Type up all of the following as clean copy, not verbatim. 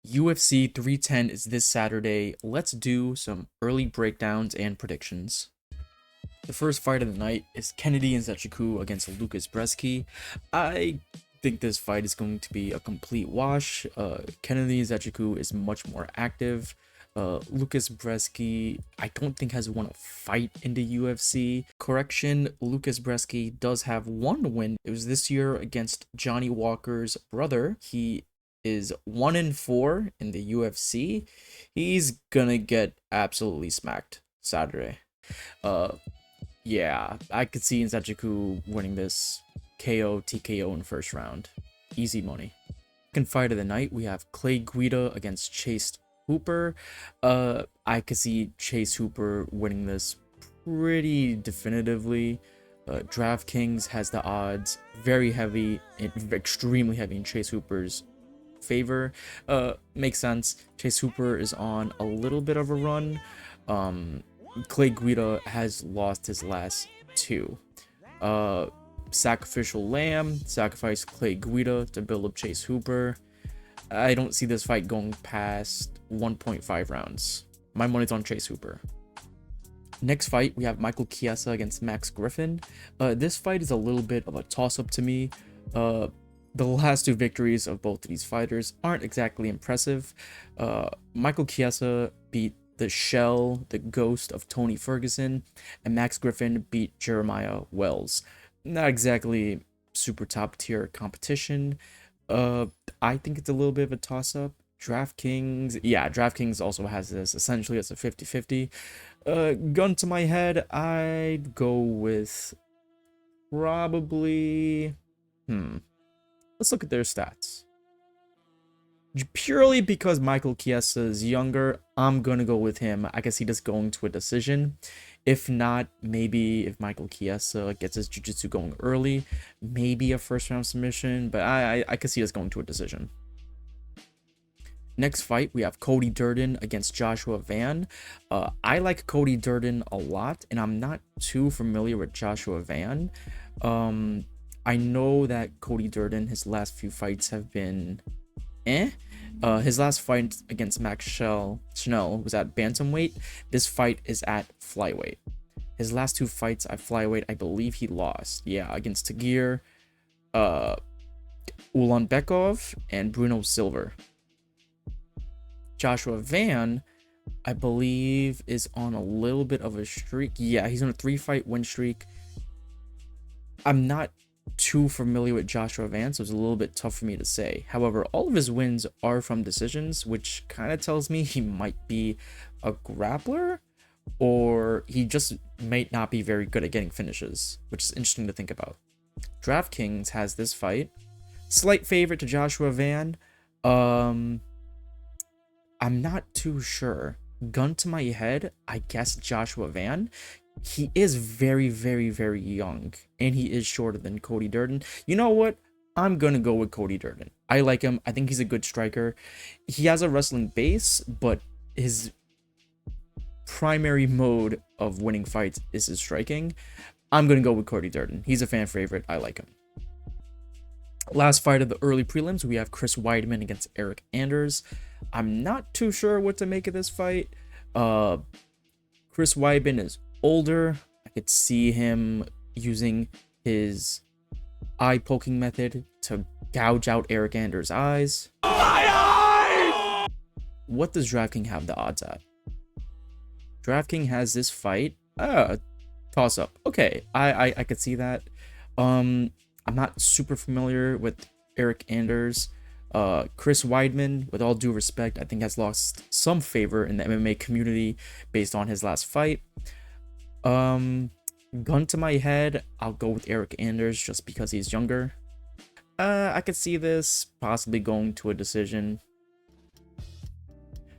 UFC 310 is this Saturday. Let's do some early breakdowns and predictions. The first fight of the night is Kennedy and Nzechukwu against Łukasz Brzeski. I think this fight is going to be a complete wash. Kennedy and Nzechukwu is much more active. Łukasz Brzeski, I don't think has won a fight in the UFC. Correction, Łukasz Brzeski does have one win. It was this year against Johnny Walker's brother. He is 1-4 in the UFC. He's gonna get absolutely smacked Saturday. Yeah, I could see Nzechukwu winning this KO, TKO in first round. Easy money. Second fight of the night, we have Guida against Chase Hooper. I could see Chase Hooper winning this pretty definitively. DraftKings has the odds very heavy, extremely heavy in Chase Hooper's favor. Makes sense. Chase Hooper is on a little bit of a run. Guida has lost his last two. Sacrificial Lamb sacrificed Guida to build up Chase Hooper. I don't see this fight going past 1.5 rounds. My money's on Chase Hooper. Next fight, we have Chiesa against Max Griffin. This fight is a little bit of a toss-up to me. The last two victories of both of these fighters aren't exactly impressive. Chiesa beat the shell, the ghost of Tony Ferguson, and Max Griffin beat Jeremiah Wells. Not exactly super top tier competition. I think it's a little bit of a toss-up. DraftKings also has this essentially as a 50-50. Gun to my head, I'd go with probably let's look at their stats. Purely because Chiesa is younger, I'm gonna go with him. I can see this going to a decision. If not, maybe if Chiesa gets his jiu-jitsu going early, maybe a first round submission, but I can see this going to a decision. Next fight, we have Cody Durden against Joshua Van. I like Cody Durden a lot, and I'm not too familiar with Joshua Van. I know that Cody Durden, his last few fights have been his last fight against Max Schnell was at bantamweight. This fight is at flyweight. His last two fights at flyweight, I believe he lost. Yeah, against Tagir, Ulanbekov, and Bruno Silva. Joshua Van, I believe, is on a little bit of a streak. Yeah, he's on a 3-fight win streak. I'm not too familiar with Joshua Van, so it's a little bit tough for me to say. However, all of his wins are from decisions, which kind of tells me he might be a grappler, or he just might not be very good at getting finishes, which is interesting to think about. DraftKings has this fight slight favorite to Joshua Van. I'm not too sure. Gun to my head, I guess Joshua Van. He is very, very, very young, and he is shorter than Cody Durden. You know what? I'm gonna go with Cody Durden. I like him. I think he's a good striker. He has a wrestling base, but his primary mode of winning fights is his striking. I'm gonna go with Cody Durden. He's a fan favorite. I like him. Last fight of the early prelims, we have Chris Weidman against Eryk Anders. I'm not too sure what to make of this fight. Chris Weidman is older. I could see him using his eye poking method to gouge out Eryk Anders' eyes. What does DraftKings have the odds at? DraftKings has this fight. Toss up. Okay, I could see that. I'm not super familiar with Eryk Anders. Chris Weidman, with all due respect, I think has lost some favor in the MMA community based on his last fight. Gun to my head, I'll go with Eryk Anders just because he's younger. I could see this possibly going to a decision.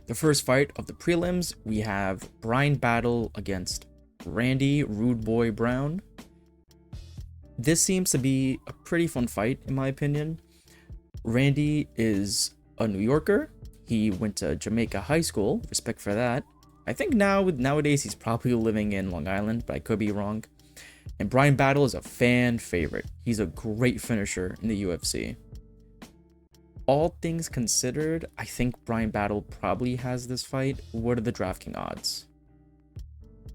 The first fight of the prelims, we have Bryan Battle against Randy Rude Boy Brown. This seems to be a pretty fun fight, in my opinion. Randy is a New Yorker. He went to Jamaica High School. Respect for that. I think nowadays he's probably living in Long Island, but I could be wrong. And Bryan Battle is a fan favorite. He's a great finisher in the UFC. all things considered, I think Bryan Battle probably has this fight. What are the DraftKings odds?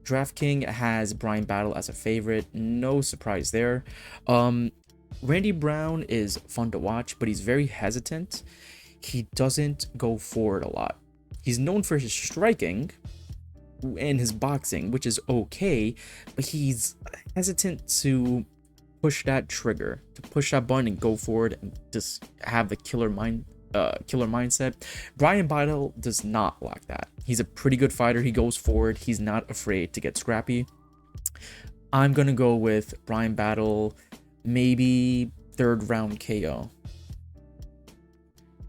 DraftKings has Bryan Battle as a favorite. No surprise there. Randy Brown is fun to watch, but he's very hesitant. He doesn't go forward a lot. He's known for his striking and his boxing, which is okay, but he's hesitant to push that trigger, to push that button and go forward and just have the killer mindset. Bryan Battle does not lack that. He's a pretty good fighter. He goes forward. He's not afraid to get scrappy. I'm gonna go with Bryan Battle, maybe 3rd round KO.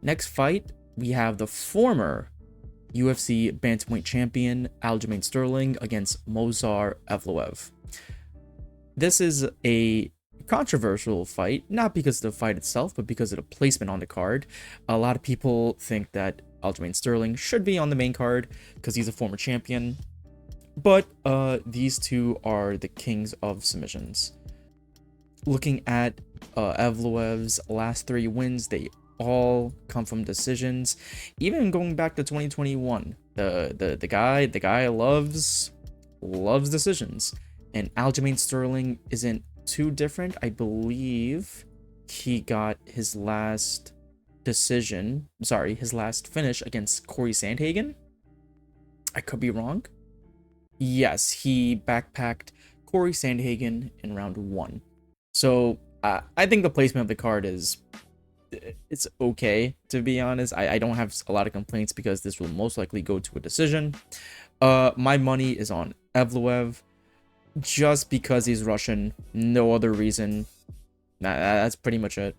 Next fight, we have the former UFC bantamweight champion Aljamain Sterling against Movsar Evloev. This is a controversial fight, not because of the fight itself, but because of the placement on the card. A lot of people think that Aljamain Sterling should be on the main card because he's a former champion, but these two are the kings of submissions. Looking at Evloev's last 3 wins, they all come from decisions. Even going back to 2021, the guy loves decisions, and Aljamain Sterling isn't too different. I believe he got his last his last finish against Corey Sandhagen. I could be wrong. Yes, he backpacked Corey Sandhagen in round 1. So I think the placement of the card it's okay, to be honest. I don't have a lot of complaints because this will most likely go to a decision. My money is on Evloev just because he's Russian. No other reason. That's pretty much it.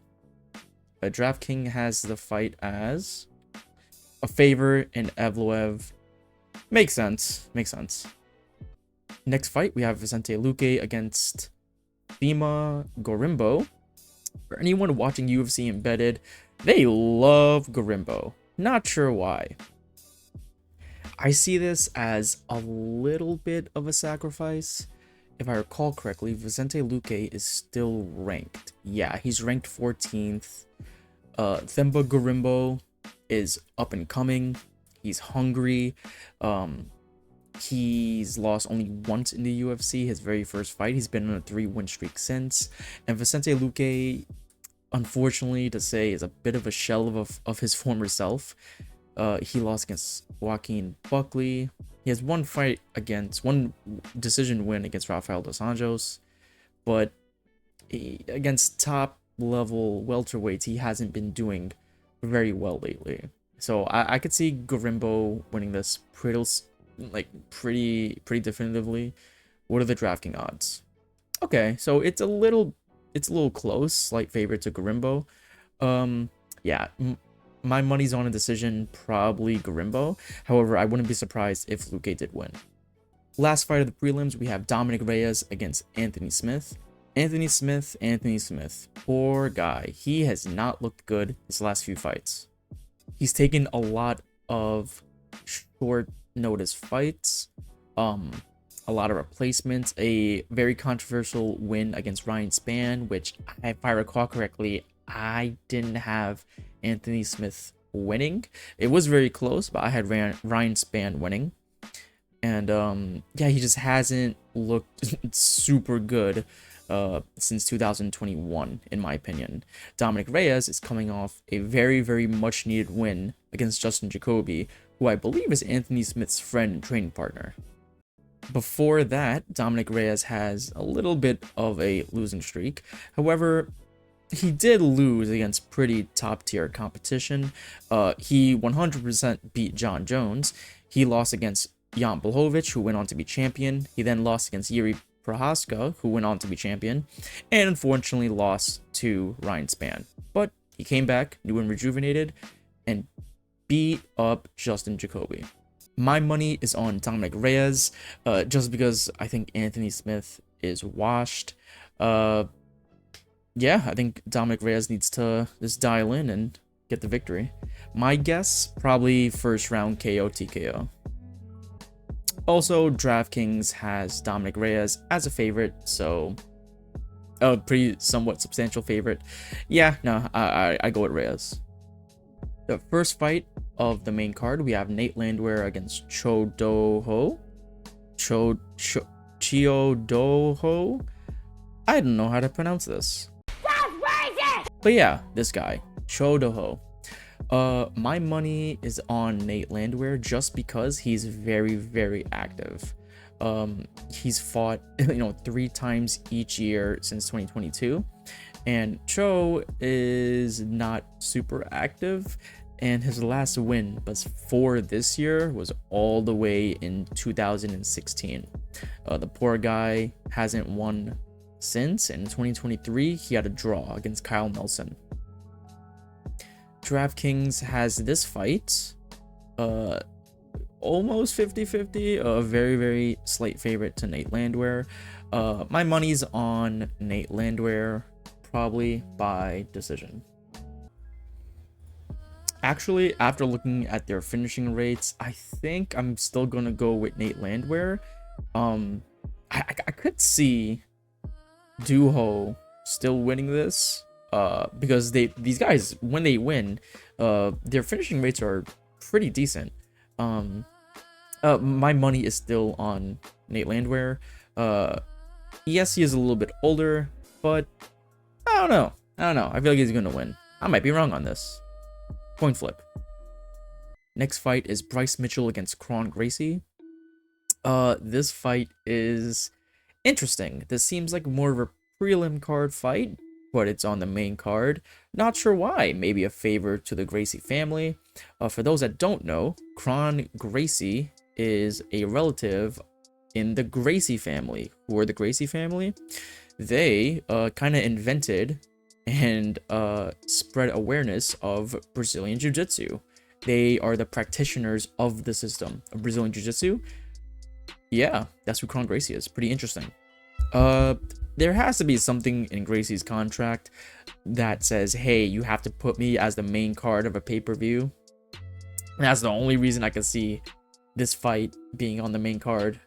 DraftKings has the fight as a favor, and Evloev makes sense. Next fight, we have Vicente Luque against Themba Gorimbo. For anyone watching UFC Embedded, they love Gorimbo. Not sure why. I see this as a little bit of a sacrifice. If I recall correctly, Vicente Luque is still ranked. Yeah, he's ranked 14th. Themba Gorimbo is up and coming. He's hungry. He's lost only once in the UFC, his very first fight. He's been on a 3-win streak since. And Vicente Luque, unfortunately to say, is a bit of a shell of his former self. He lost against Joaquin Buckley. He has one decision win against Rafael dos Anjos. But against top level welterweights, he hasn't been doing very well lately. So I could see Gorimbo winning this pretty definitively. What are the DraftKings odds? Okay, so it's a little close, slight favorite to Gorimbo. Yeah, my money's on a decision, probably Gorimbo. However, I wouldn't be surprised if Luque did win. Last fight of the prelims, we have Dominick Reyes against Anthony Smith. Anthony Smith, poor guy. He has not looked good his last few fights. He's taken a lot of short notice fights, a lot of replacements, a very controversial win against Ryan Spann, which, if I recall correctly, I didn't have Anthony Smith winning. It was very close, but I had Ryan Spann winning. And yeah, he just hasn't looked super good since 2021, in my opinion. Dominick Reyes is coming off a very much needed win against Justin Jacoby, who I believe is Anthony Smith's friend and training partner. Before that, Dominick Reyes has a little bit of a losing streak. However, he did lose against pretty top-tier competition. He 100% beat John Jones. He lost against Jan Blachowicz, who went on to be champion. He then lost against Jiří Procházka, who went on to be champion. And unfortunately lost to Ryan Spann. But he came back, new and rejuvenated, and beat up Justin Jacoby. My money is on Dominick Reyes, just because I think Anthony Smith is washed. Yeah, I think Dominick Reyes needs to just dial in and get the victory. My guess, probably first round KO TKO. Also, DraftKings has Dominick Reyes as a favorite, so a pretty somewhat substantial favorite. Yeah, no, I go with Reyes. The first fight of the main card, we have Nate Landwehr against Chiodoho. Chiodoho? I don't know how to pronounce this. But yeah, this guy, Chiodoho. My money is on Nate Landwehr just because he's very, very active. He's fought 3 times each year since 2022, and Cho is not super active, and his last win before this year was all the way in 2016. The poor guy hasn't won since, and in 2023 he had a draw against Kyle Nelson. DraftKings has this fight almost 50-50, a very, very slight favorite to Nate Landwehr. My money's on Nate Landwehr, probably by decision. Actually, after looking at their finishing rates, I think I'm still gonna go with Nate Landwehr. I could see Duho still winning this, because these guys, when they win, their finishing rates are pretty decent. My money is still on Nate Landwehr. Yes, he is a little bit older, but I don't know. I feel like he's gonna win. I might be wrong on this. Coin flip. Next fight is Bryce Mitchell against Kron Gracie. This fight is interesting. This seems like more of a prelim card fight, but it's on the main card. Not sure why. Maybe a favor to the Gracie family. For those that don't know, Kron Gracie is a relative in the Gracie family. Who are the Gracie family? They kind of invented and spread awareness of Brazilian Jiu-Jitsu. They are the practitioners of the system of Brazilian Jiu-Jitsu. Yeah, that's who Kron Gracie is. Pretty interesting. There has to be something in Gracie's contract that says, hey, you have to put me as the main card of a pay-per-view. And that's the only reason I can see this fight being on the main card.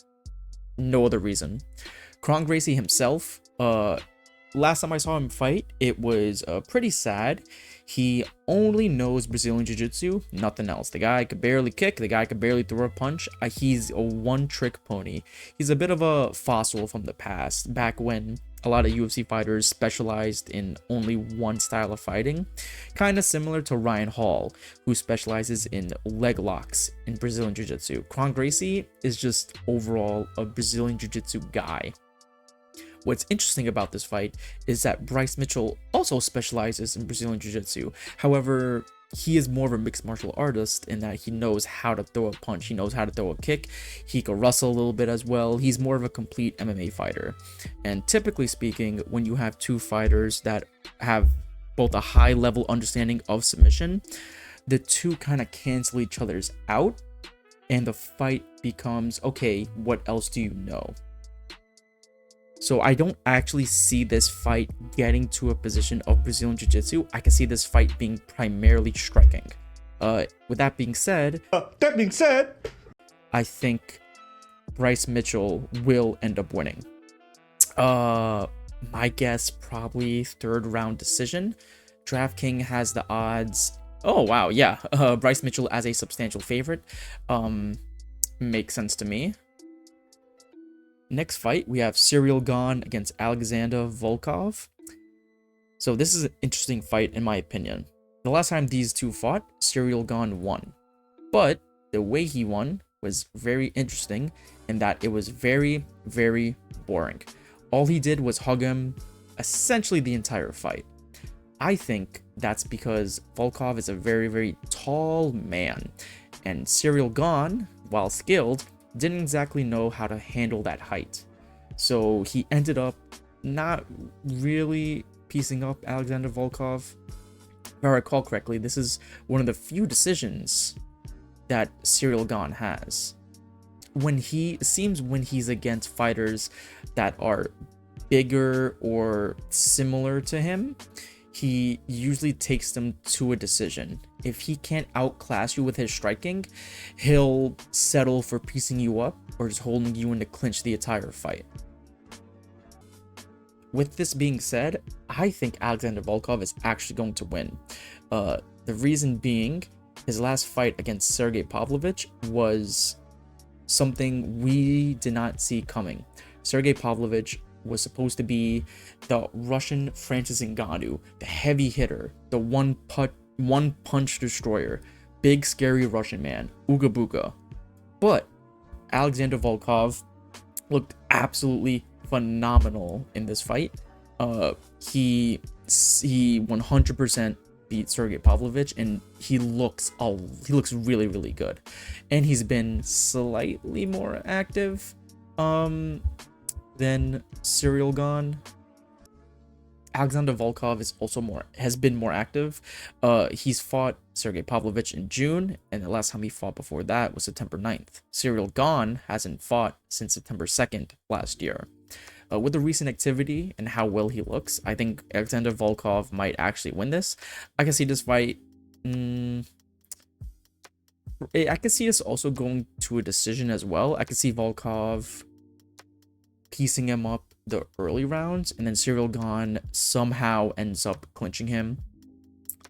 No other reason. Kron Gracie himself, last time I saw him fight, it was pretty sad. He only knows Brazilian Jiu-Jitsu, nothing else. The guy could barely kick. The guy could barely throw a punch. He's a one-trick pony. He's a bit of a fossil from the past, back when a lot of UFC fighters specialized in only one style of fighting. Kind of similar to Ryan Hall, who specializes in leg locks in Brazilian Jiu-Jitsu. Kron Gracie is just overall a Brazilian Jiu-Jitsu guy. What's interesting about this fight is that Bryce Mitchell also specializes in Brazilian Jiu-Jitsu. However, he is more of a mixed martial artist in that he knows how to throw a punch, he knows how to throw a kick, he can wrestle a little bit as well. He's more of a complete MMA fighter. And typically speaking, when you have two fighters that have both a high level understanding of submission, the two kind of cancel each other's out, and the fight becomes, okay, what else do you know? So I don't actually see this fight getting to a position of Brazilian Jiu-Jitsu. I can see this fight being primarily striking. With that being said, I think Bryce Mitchell will end up winning. My guess, probably 3rd round decision. DraftKings has the odds. Oh wow, yeah. Bryce Mitchell as a substantial favorite. Makes sense to me. Next fight, we have Ciryl Gane against Alexander Volkov. So this is an interesting fight in my opinion. The last time these two fought, Ciryl Gane won. But the way he won was very interesting in that it was very, very boring. All he did was hug him essentially the entire fight. I think that's because Volkov is a very, very tall man. And Ciryl Gane, while skilled, didn't exactly know how to handle that height. So he ended up not really piecing up Alexander Volkov. If I recall correctly, this is one of the few decisions that Ciryl Gane has. When he's against fighters that are bigger or similar to him, he usually takes them to a decision. If he can't outclass you with his striking, he'll settle for piecing you up or just holding you in the clinch the entire fight. With this being said, I think Alexander Volkov is actually going to win. The reason being, his last fight against Sergey Pavlovich was something we did not see coming. Sergey Pavlovich was supposed to be the Russian Francis Ngannou, the heavy hitter, the one punch destroyer, big scary Russian man, Ooga Booga. But Alexander Volkov looked absolutely phenomenal in this fight. He 100% beat Sergey Pavlovich, and he looks really, really good. And he's been slightly more active than Ciryl Gane. Alexander Volkov has been more active. He's fought Sergey Pavlovich in June, and the last time he fought before that was September 9th. Ciryl Gane hasn't fought since September 2nd last year. With the recent activity and how well he looks, I think Alexander Volkov might actually win this. I can see this fight. I can see this also going to a decision as well. I can see Volkov piecing him up the early rounds, and then Ciryl Gane somehow ends up clinching him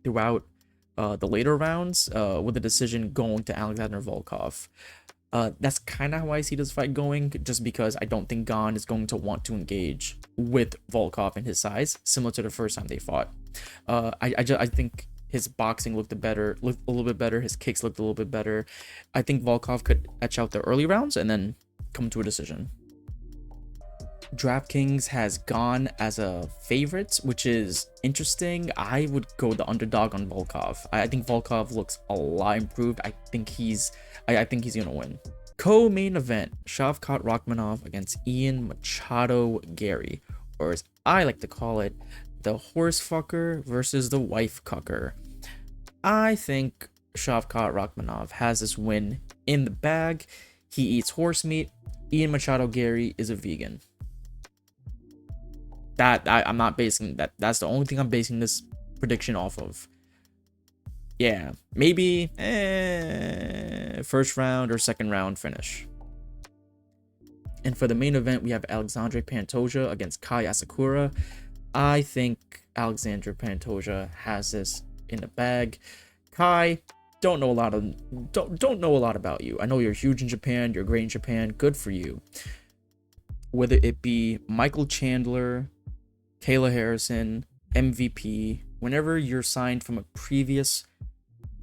throughout the later rounds, with the decision going to Alexander Volkov. That's kind of how I see this fight going, just because I don't think Gane is going to want to engage with Volkov in his size, similar to the first time they fought. I think his boxing looked a little bit better. His kicks looked a little bit better. I think Volkov could etch out the early rounds and then come to a decision. DraftKings has Gane as a favorite, which is interesting. I would go the underdog on Volkov. I think Volkov looks a lot improved. I think he's gonna win. Co-main event: Shavkat Rakhmonov against Ian Machado Gary, or as I like to call it, the horse fucker versus the wife cucker. I think Shavkat Rakhmonov has this win in the bag. He eats horse meat. Ian Machado Gary is a vegan. I'm not basing that. That's the only thing I'm basing this prediction off of. Yeah, maybe first round or second round finish. And for the main event, we have Alexandre Pantoja against Kai Asakura. I think Alexandre Pantoja has this in the bag. Kai, don't know a lot about you. I know you're huge in Japan. You're great in Japan. Good for you. Whether it be Michael Chandler, Kayla Harrison, MVP, whenever you're signed from a previous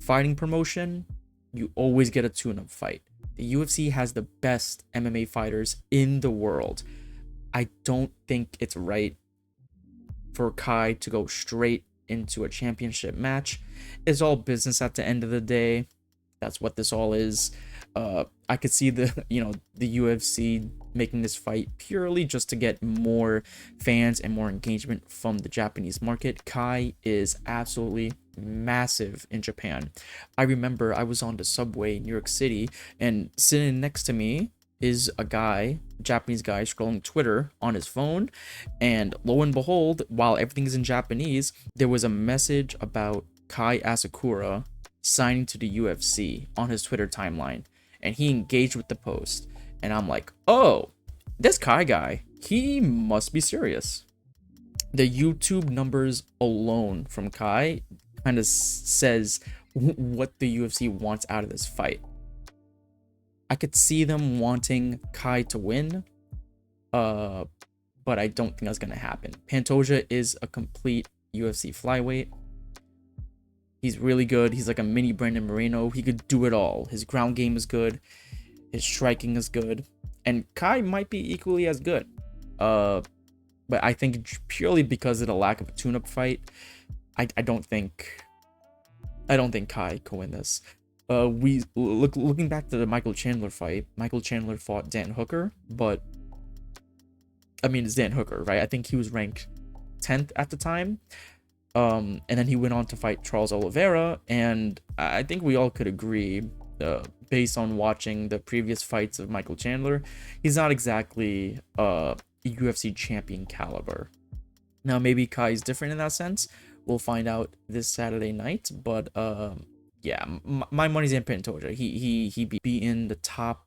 fighting promotion, you always get a tune-up fight. The UFC has the best MMA fighters in the world. I don't think it's right for Kai to go straight into a championship match. It's all business at the end of the day. That's what this all is. I could see the UFC making this fight purely just to get more fans and more engagement from the Japanese market. Kai is absolutely massive in Japan. I remember I was on the subway in New York City, and sitting next to me is a Japanese guy scrolling Twitter on his phone, and lo and behold, while everything's in Japanese, there was a message about Kai Asakura signing to the UFC on his Twitter timeline, and he engaged with the post, and I'm like, oh, this Kai guy, he must be serious. The YouTube numbers alone from Kai kind of says what the UFC wants out of this fight. I could see them wanting Kai to win, but I don't think that's gonna happen. Pantoja is a complete UFC flyweight. He's really good. He's like a mini Brandon Moreno. He could do it all. His ground game is good. His striking is good. And Kai might be equally as good. But I think purely because of the lack of a tune-up fight, I don't think Kai can win this. Looking back to the Michael Chandler fight, Michael Chandler fought Dan Hooker, but I mean, it's Dan Hooker, right? I think he was ranked 10th at the time. And then he went on to fight Charles Oliveira, and I think we all could agree, based on watching the previous fights of Michael Chandler, he's not exactly UFC champion caliber. Now, maybe Kai is different in that sense. We'll find out this Saturday night, but yeah, my money's in Pantoja. He be in the top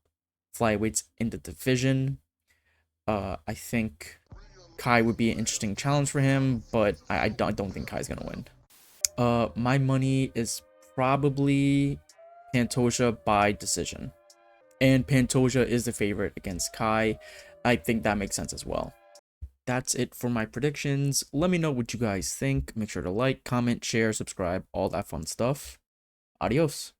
flyweights in the division. I think Kai would be an interesting challenge for him, but I don't think Kai's gonna win. My money is probably Pantoja by decision. And Pantoja is the favorite against Kai. I think that makes sense as well. That's it for my predictions. Let me know what you guys think. Make sure to like, comment, share, subscribe, all that fun stuff. Adios.